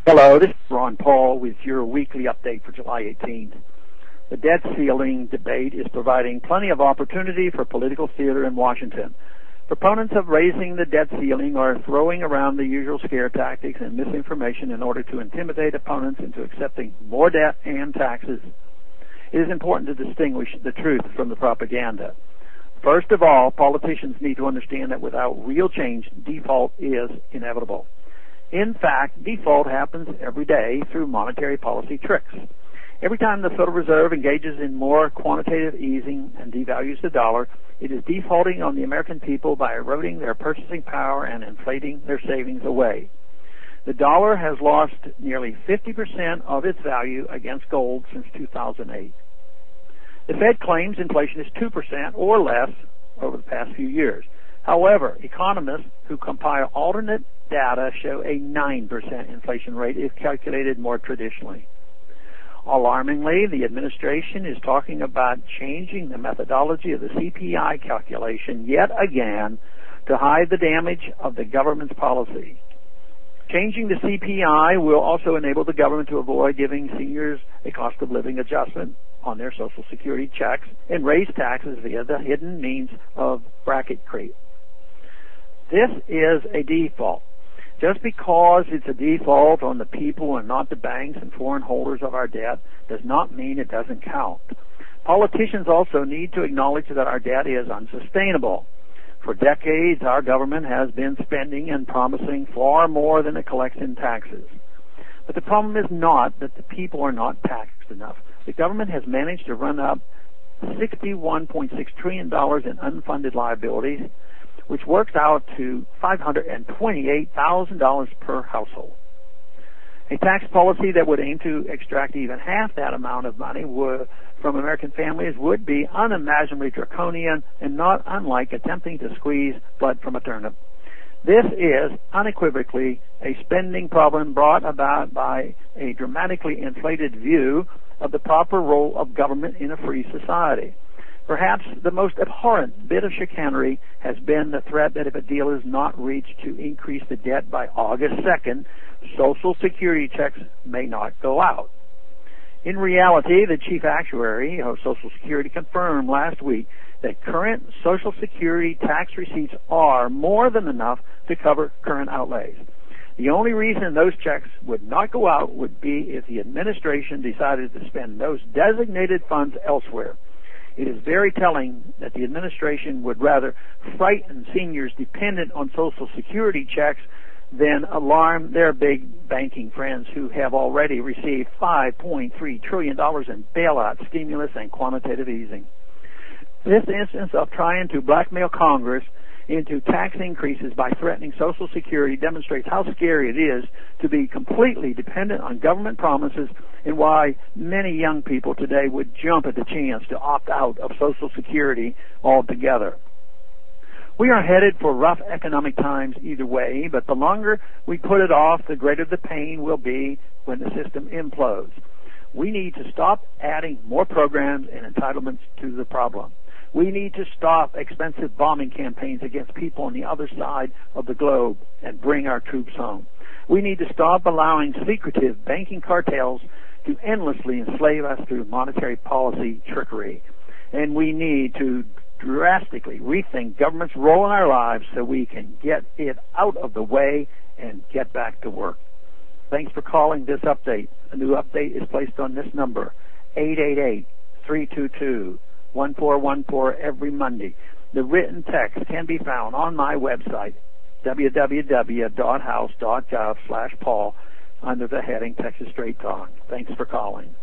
Hello, this is Ron Paul with your weekly update for July 18th. The debt ceiling debate is providing plenty of opportunity for political theater in Washington. Proponents of raising the debt ceiling are throwing around the usual scare tactics and misinformation in order to intimidate opponents into accepting more debt and taxes. It is important to distinguish the truth from the propaganda. First of all, politicians need to understand that without real change, default is inevitable. In fact, default happens every day through monetary policy tricks. Every time the Federal Reserve engages in more quantitative easing and devalues the dollar, it is defaulting on the American people by eroding their purchasing power and inflating their savings away. The dollar has lost nearly 50% of its value against gold since 2008. The Fed claims inflation is 2% or less over the past few years. However, economists who compile alternate data show a 9% inflation rate if calculated more traditionally. Alarmingly, the administration is talking about changing the methodology of the CPI calculation yet again to hide the damage of the government's policy. Changing the CPI will also enable the government to avoid giving seniors a cost of living adjustment on their Social Security checks and raise taxes via the hidden means of bracket creep. This is a default. Just because it's a default on the people and not the banks and foreign holders of our debt does not mean it doesn't count. Politicians also need to acknowledge that our debt is unsustainable. For decades, our government has been spending and promising far more than it collects in taxes. But the problem is not that the people are not taxed enough. The government has managed to run up $61.6 trillion in unfunded liabilities, which works out to $528,000 per household. A tax policy that would aim to extract even half that amount of money from American families would be unimaginably draconian and not unlike attempting to squeeze blood from a turnip. This is unequivocally a spending problem brought about by a dramatically inflated view of the proper role of government in a free society. Perhaps the most abhorrent bit of chicanery has been the threat that if a deal is not reached to increase the debt by August 2nd, Social Security checks may not go out. In reality, the chief actuary of Social Security confirmed last week that current Social Security tax receipts are more than enough to cover current outlays. The only reason those checks would not go out would be if the administration decided to spend those designated funds elsewhere. It is very telling that the administration would rather frighten seniors dependent on Social Security checks than alarm their big banking friends who have already received $5.3 trillion in bailout, stimulus, and quantitative easing. This instance of trying to blackmail Congress into tax increases by threatening Social Security demonstrates how scary it is to be completely dependent on government promises and why many young people today would jump at the chance to opt out of Social Security altogether. We are headed for rough economic times either way, but the longer we put it off, the greater the pain will be when the system implodes. We need to stop adding more programs and entitlements to the problem. We need to stop expensive bombing campaigns against people on the other side of the globe and bring our troops home. We need to stop allowing secretive banking cartels to endlessly enslave us through monetary policy trickery. And we need to drastically rethink government's role in our lives so we can get it out of the way and get back to work. Thanks for calling this update. A new update is placed on this number, 888-322-1414 every Monday. The written text can be found on my website, www.house.gov/Paul, under the heading Texas Straight Talk. Thanks for calling.